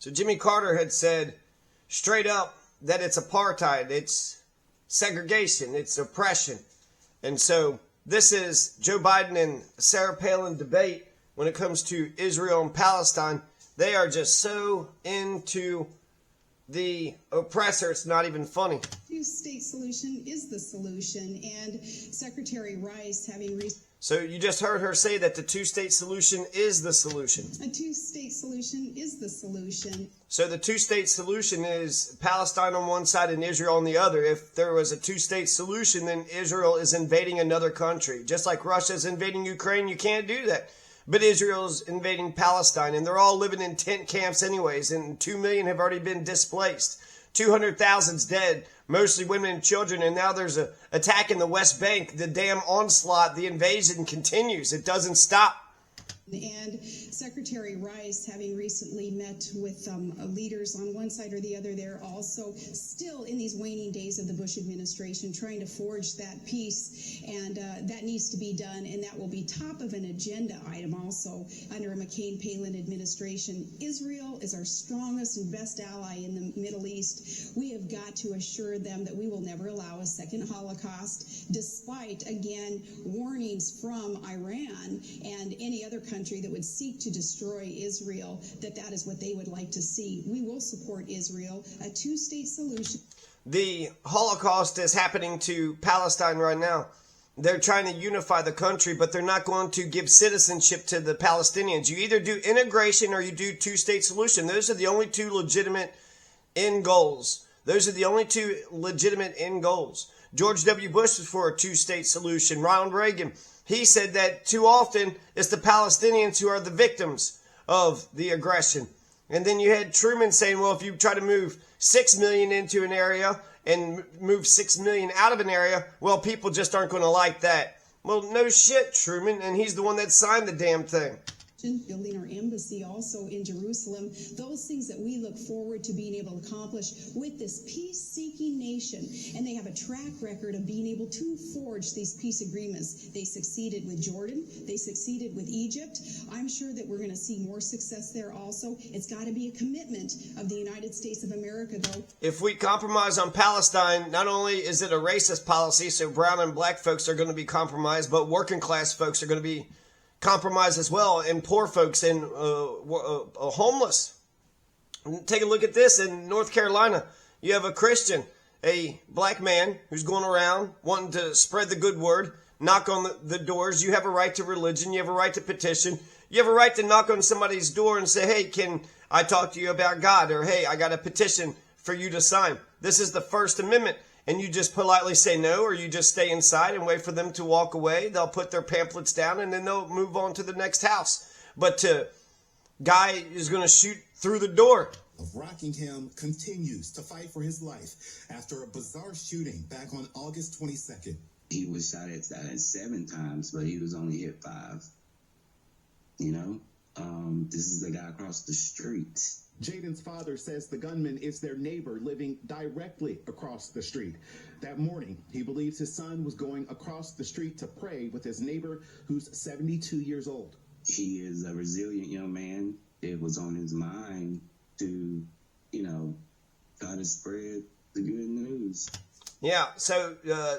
So Jimmy Carter had said straight up that it's apartheid, it's segregation, it's oppression. And so this is Joe Biden and Sarah Palin debate when it comes to Israel and Palestine. They are just so into the oppressor, it's not even funny. Two-state solution is the solution, and Secretary Rice having So you just heard her say that the two-state solution is the solution. A two-state solution is the solution. So the two-state solution is Palestine on one side and Israel on the other. If there was a two-state solution, then Israel is invading another country. Just like Russia's invading Ukraine, you can't do that. But Israel's invading Palestine, and they're all living in tent camps anyways, and 2 million have already been displaced. 200,000's dead, mostly women and children, and now there's an attack in the West Bank. The damn onslaught, the invasion continues. It doesn't stop. And Secretary Rice, having recently met with leaders on one side or the other, they're also still in these waning days of the Bush administration trying to forge that peace, and that needs to be done, and that will be top of an agenda item also under a McCain-Palin administration. Israel is our strongest and best ally in the Middle East. We have got to assure them that we will never allow a second Holocaust, despite, again, warnings from Iran and any other country that would seek to destroy Israel, that is what they would like to see. We will support Israel, a two-state solution. The Holocaust is happening to Palestine right now. They're trying to unify the country, but they're not going to give citizenship to the Palestinians. You either do integration or you do two-state solution. Those are the only two legitimate end goals. Those are the only two legitimate end goals. George W. Bush was for a two-state solution. Ronald Reagan, he said that too often it's the Palestinians who are the victims of the aggression. And then you had Truman saying, well, if you try to move 6 million into an area and move 6 million out of an area, well, people just aren't going to like that. Well, no shit, Truman. And he's the one that signed the damn thing. Building our embassy also in Jerusalem, those things that we look forward to being able to accomplish with this peace-seeking nation. And they have a track record of being able to forge these peace agreements. They succeeded with Jordan. They succeeded with Egypt. I'm sure that we're going to see more success there also. It's got to be a commitment of the United States of America, though. If we compromise on Palestine, not only is it a racist policy, so brown and black folks are going to be compromised, but working class folks are going to be compromised as well, and poor folks and homeless. Take a look at this in North Carolina. You have a Christian, a black man who's going around wanting to spread the good word, knock on the doors. You have a right to religion. You have a right to petition. You have a right to knock on somebody's door and say, hey, can I talk to you about God? Or, hey, I got a petition for you to sign. This is the First Amendment. And you just politely say no, or you just stay inside and wait for them to walk away. They'll put their pamphlets down and then they'll move on to the next house. But guy is going to shoot through the door. Of Rockingham continues to fight for his life after a bizarre shooting back on August 22nd. He was shot at 7 times, but he was only hit 5. You know, this is the guy across the street. Jaden's father says the gunman is their neighbor living directly across the street. That morning, he believes his son was going across the street to pray with his neighbor, who's 72 years old. He is a resilient young man. It was on his mind to, try to spread the good news. Yeah, so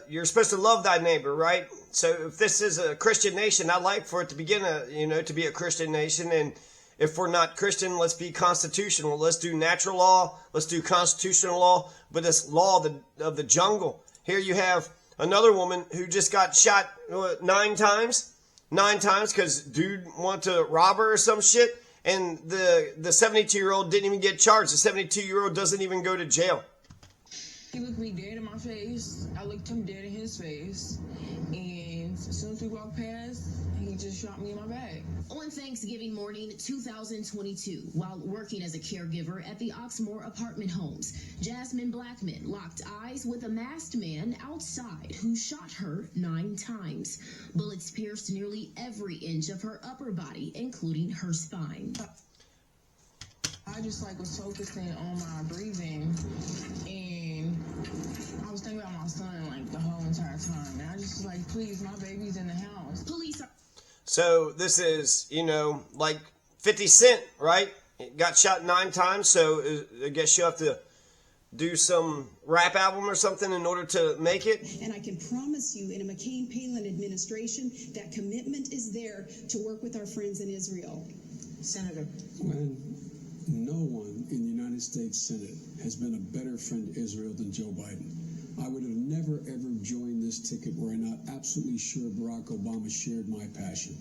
you're supposed to love thy neighbor, right? So if this is a Christian nation, I'd like for it to begin to be a Christian nation. And if we're not Christian, let's be constitutional. Let's do natural law. Let's do constitutional law. But this law of the jungle. Here you have another woman who just got shot 9 times. 9 times because dude wanted to rob her or some shit. And the 72-year-old didn't even get charged. The 72-year-old doesn't even go to jail. He looked me dead in my face. I looked him dead in his face. And as soon as we walked past, he just shot me in my back. On Thanksgiving morning 2022, while working as a caregiver at the Oxmoor apartment homes, Jasmine Blackman locked eyes with a masked man outside who shot her 9 times. Bullets pierced nearly every inch of her upper body, including her spine. I just was focusing on my breathing, and I was thinking about my son the whole entire time. And I just was please, my baby's in the house. Police are... So this is, 50 Cent, right? got shot 9 times, so I guess you have to do some rap album or something in order to make it. And I can promise you, in a McCain-Palin administration, that commitment is there to work with our friends in Israel. Senator. When no one in the United States Senate has been a better friend to Israel than Joe Biden. I would have never, ever joined this ticket were I not absolutely sure Barack Obama shared my passion.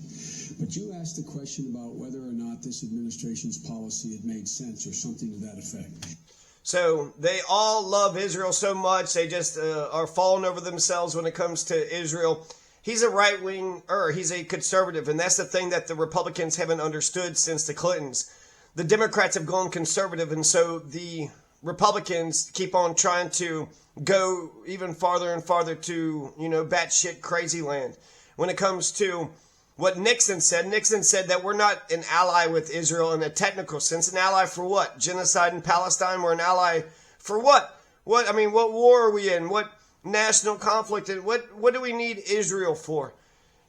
But you asked the question about whether or not this administration's policy had made sense or something to that effect. So they all love Israel so much, they just are falling over themselves when it comes to Israel. He's a right-winger, he's a conservative, and that's the thing that the Republicans haven't understood since the Clintons. The Democrats have gone conservative, and so the Republicans keep on trying to go even farther and farther to, batshit crazy land. When it comes to what Nixon said that we're not an ally with Israel in a technical sense. An ally for what? Genocide in Palestine? We're an ally for what? What war are we in? What national conflict? What do we need Israel for?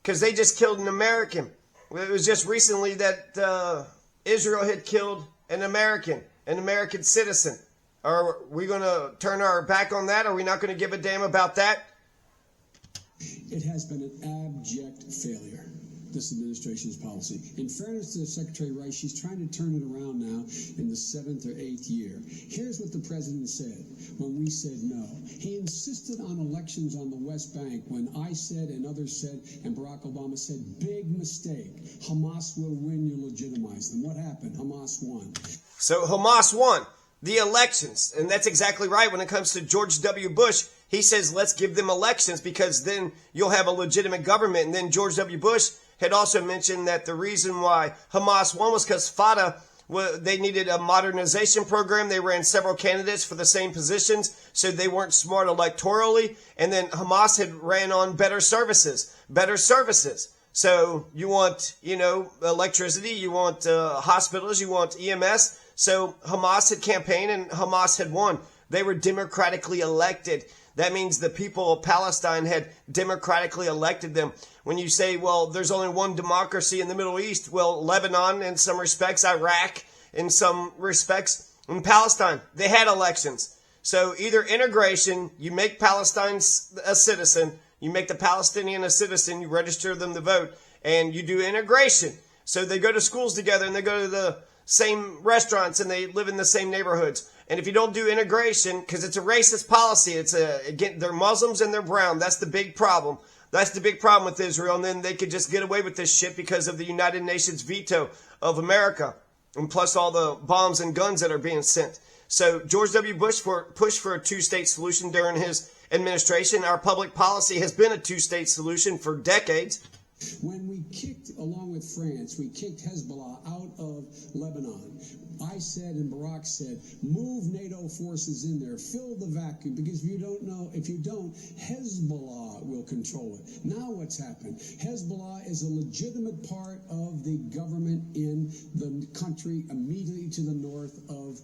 Because they just killed an American. It was just recently that Israel had killed an American citizen. Are we going to turn our back on that? Are we not going to give a damn about that? It has been an abject failure, this administration's policy. In fairness to Secretary Rice, she's trying to turn it around now in the 7th or 8th year. Here's what the president said when we said no. He insisted on elections on the West Bank when I said and others said and Barack Obama said, big mistake. Hamas will win, you legitimize them. What happened? Hamas won. So Hamas won the elections, and that's exactly right. When it comes to George W. Bush, he says, let's give them elections because then you'll have a legitimate government. And then George W. Bush had also mentioned that the reason why Hamas won was because Fatah, they needed a modernization program. They ran several candidates for the same positions, so they weren't smart electorally. And then Hamas had ran on better services. So you want, electricity, you want hospitals, you want EMS. So Hamas had campaigned and Hamas had won. They were democratically elected. That means the people of Palestine had democratically elected them. When you say, well, there's only one democracy in the Middle East, well, Lebanon in some respects, Iraq in some respects, and Palestine, they had elections. So either integration, you make Palestine a citizen, you make the Palestinian a citizen, you register them to vote, and you do integration. So they go to schools together and they go to the same restaurants and they live in the same neighborhoods. And if you don't do integration, because it's a racist policy, again, they're Muslims and they're brown. That's the big problem. That's the big problem with Israel. And then they could just get away with this shit because of the United Nations veto of America. And plus all the bombs and guns that are being sent. So George W. Bush pushed for a 2-state solution during his administration. Our public policy has been a 2-state solution for decades. When we kicked, along with France, we kicked Hezbollah out of Lebanon. I said and Barack said, move NATO forces in there, fill the vacuum, because if you don't, Hezbollah will control it. Now what's happened? Hezbollah is a legitimate part of the government in the country immediately to the north of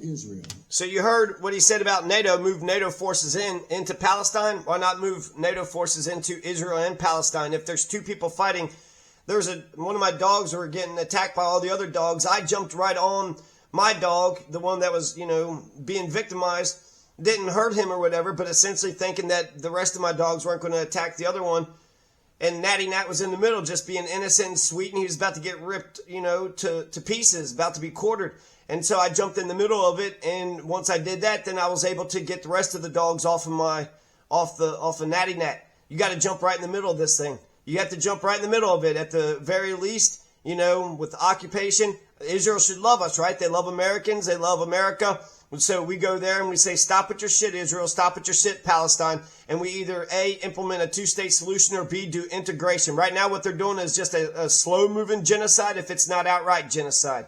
Israel. So you heard what he said about NATO, move NATO forces into Palestine. Why not move NATO forces into Israel and Palestine? If there's two people fighting, one of my dogs were getting attacked by all the other dogs. I jumped right on my dog, the one that was, being victimized. Didn't hurt him or whatever, but essentially thinking that the rest of my dogs weren't going to attack the other one. And Natty Nat was in the middle, just being innocent and sweet, and he was about to get ripped, to pieces, about to be quartered. And so I jumped in the middle of it, and once I did that, then I was able to get the rest of the dogs off of Natty Nat. You got to jump right in the middle of this thing. You have to jump right in the middle of it at the very least, with occupation. Israel should love us, right? They love Americans. They love America. And so we go there and we say, stop with your shit, Israel. Stop with your shit, Palestine. And we either A, implement a 2-state solution, or B, do integration. Right now what they're doing is just a slow-moving genocide if it's not outright genocide.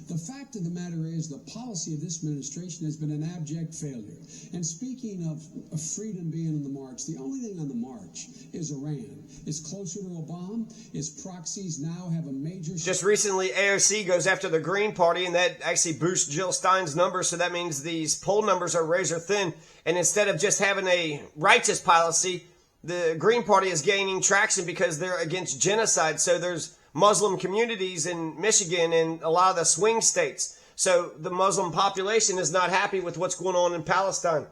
The fact of the matter is the policy of this administration has been an abject failure. And speaking of freedom being on the march, the only thing on the march is Iran. It's closer to a bomb. Its proxies now have a major... Just recently, AOC goes after the Green Party, and that actually boosts Jill Stein's numbers, so that means these poll numbers are razor thin. And instead of just having a righteous policy, the Green Party is gaining traction because they're against genocide. So there's Muslim communities in Michigan and a lot of the swing states. So the Muslim population is not happy with what's going on in Palestine.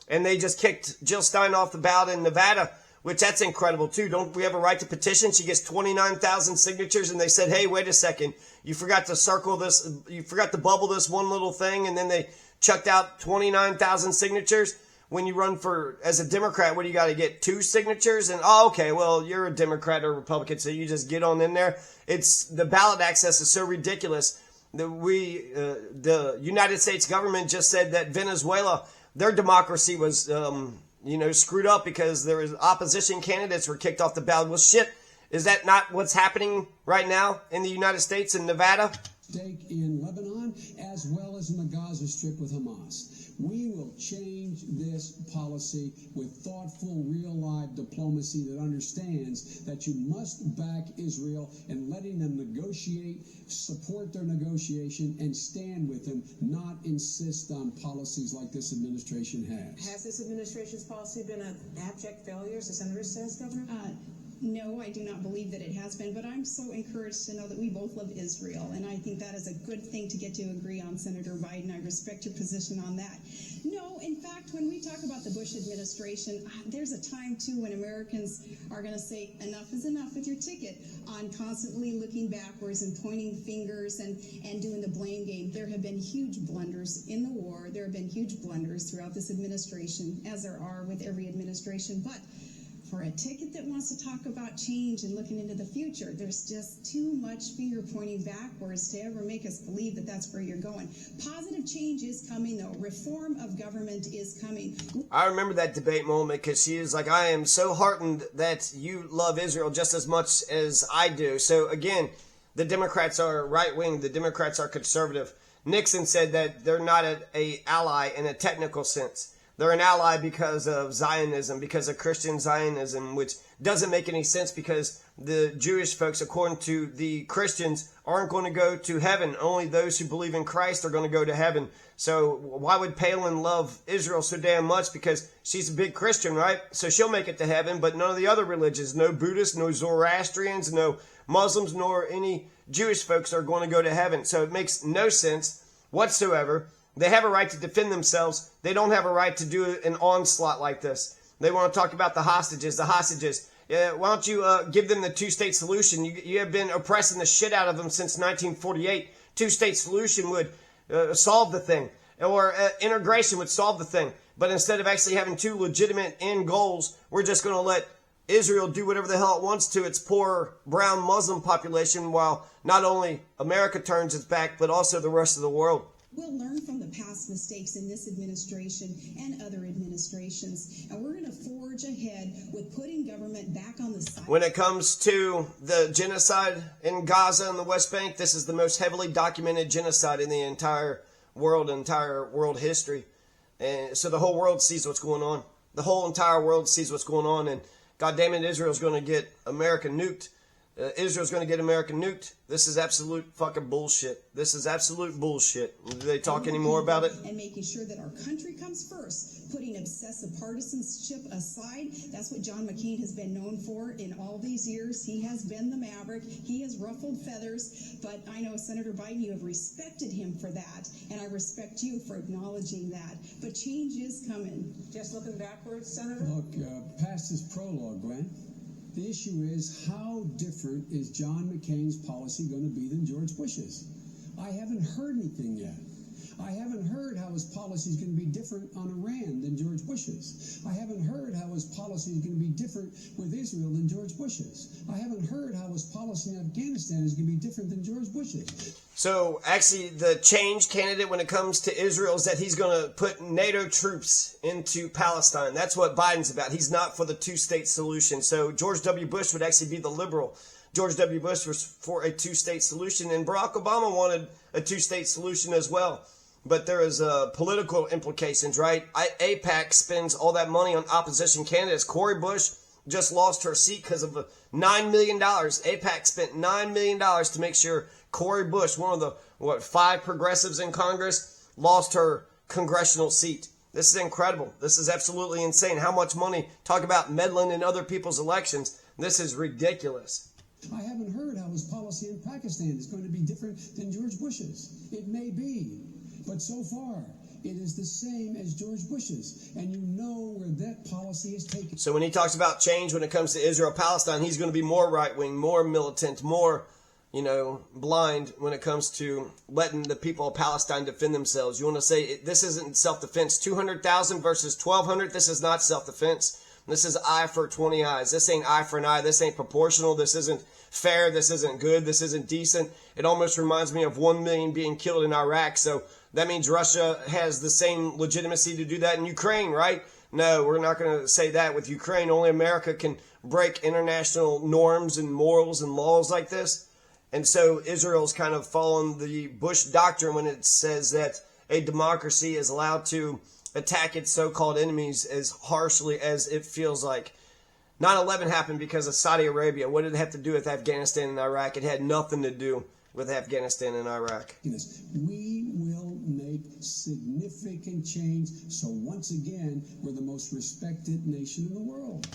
And they just kicked Jill Stein off the ballot in Nevada, which that's incredible too. Don't we have a right to petition? She gets 29,000 signatures and they said, hey, wait a second. You forgot to circle this. You forgot to bubble this one little thing. And then they chucked out 29,000 signatures. When you run for, as a Democrat, what do you got to get? 2 signatures? And, oh, okay, well, you're a Democrat or Republican, so you just get on in there. It's, the ballot access is so ridiculous that the United States government just said that Venezuela, their democracy was, screwed up because there was opposition candidates were kicked off the ballot. Well, shit, is that not what's happening right now in the United States in Nevada? Stake in Lebanon as well as in the Gaza Strip with Hamas. We will change this policy with thoughtful, real-life diplomacy that understands that you must back Israel and letting them negotiate, support their negotiation, and stand with them, not insist on policies like this administration has. Has this administration's policy been an abject failure, as the senator says, Governor? No, I do not believe that it has been, but I'm so encouraged to know that we both love Israel, and I think that is a good thing to get to agree on, Senator Biden. I respect your position on that. No, in fact, when we talk about the Bush administration, there's a time, too, when Americans are going to say enough is enough with your ticket on constantly looking backwards and pointing fingers and doing the blame game. There have been huge blunders in the war. There have been huge blunders throughout this administration, as there are with every administration, but for a ticket that wants to talk about change and looking into the future, there's just too much finger pointing backwards to ever make us believe that that's where you're going. Positive change is coming, though. Reform of government is coming. I remember that debate moment because she was like, I am so heartened that you love Israel just as much as I do. So again, the Democrats are right-wing. The Democrats are conservative. Nixon said that they're not an ally in a technical sense. They're an ally because of Zionism, because of Christian Zionism, which doesn't make any sense because the Jewish folks, according to the Christians, aren't going to go to heaven. Only those who believe in Christ are going to go to heaven. So why would Palin love Israel so damn much? Because she's a big Christian, right? So she'll make it to heaven, but none of the other religions, no Buddhists, no Zoroastrians, no Muslims, nor any Jewish folks are going to go to heaven. So it makes no sense whatsoever. They have a right to defend themselves. They don't have a right to do an onslaught like this. They want to talk about the hostages. Why don't you give them the two-state solution? You have been oppressing the shit out of them since 1948. Two-state solution would solve the thing. Or integration would solve the thing. But instead of actually having two legitimate end goals, we're just going to let Israel do whatever the hell it wants to its poor brown Muslim population while not only America turns its back, but also the rest of the world. We'll learn from the past mistakes in this administration and other administrations, and we're going to forge ahead with putting government back on the side. When it comes to the genocide in Gaza and the West Bank, this is the most heavily documented genocide in the entire world history. And so the whole world sees what's going on. The whole entire world sees what's going on, and God damn it, Israel's going to get America nuked. Israel's going to get America nuked. This is absolute fucking bullshit. This is absolute bullshit. Do they talk any more about it? And making sure that our country comes first, putting obsessive partisanship aside. That's what John McCain has been known for in all these years. He has been the maverick. He has ruffled feathers. But I know, Senator Biden, you have respected him for that. And I respect you for acknowledging that. But change is coming. Just looking backwards, Senator? Look, past this prologue, Glenn. The issue is, how different is John McCain's policy going to be than George Bush's? I haven't heard anything yet. I haven't heard how his policy is going to be different on Iran than George Bush's. I haven't heard how his policy is going to be different with Israel than George Bush's. I haven't heard how his policy in Afghanistan is going to be different than George Bush's. So actually the change candidate when it comes to Israel is that he's going to put NATO troops into Palestine. That's what Biden's about. He's not for the two-state solution. So George W. Bush would actually be the liberal. George W. Bush was for a two-state solution, and Barack Obama wanted a two-state solution as well. But there is political implications, right? AIPAC spends all that money on opposition candidates. Cori Bush just lost her seat because of $9 million. AIPAC spent $9 million to make sure Cori Bush, one of the 5 progressives in Congress, lost her congressional seat. This is incredible. This is absolutely insane. How much money? Talk about meddling in other people's elections. This is ridiculous. I haven't heard how his policy in Pakistan is going to be different than George Bush's. It may be, but so far, it is the same as George Bush's, and you know where that policy is taken. So when he talks about change when it comes to Israel-Palestine, he's going to be more right-wing, more militant, more, blind when it comes to letting the people of Palestine defend themselves. You want to say this isn't self-defense. 200,000 versus 1,200, this is not self-defense. This is eye for 20 eyes. This ain't eye for an eye. This ain't proportional. This isn't fair. This isn't good. This isn't decent. It almost reminds me of 1 million being killed in Iraq. So that means Russia has the same legitimacy to do that in Ukraine, right? No, we're not going to say that with Ukraine. Only America can break international norms and morals and laws like this. And so Israel's kind of following the Bush doctrine when it says that a democracy is allowed to attack its so-called enemies as harshly as it feels like. 9/11 happened because of Saudi Arabia. What did it have to do with Afghanistan and Iraq? It had nothing to do with Afghanistan and Iraq. We will make significant change, so once again, we're the most respected nation in the world.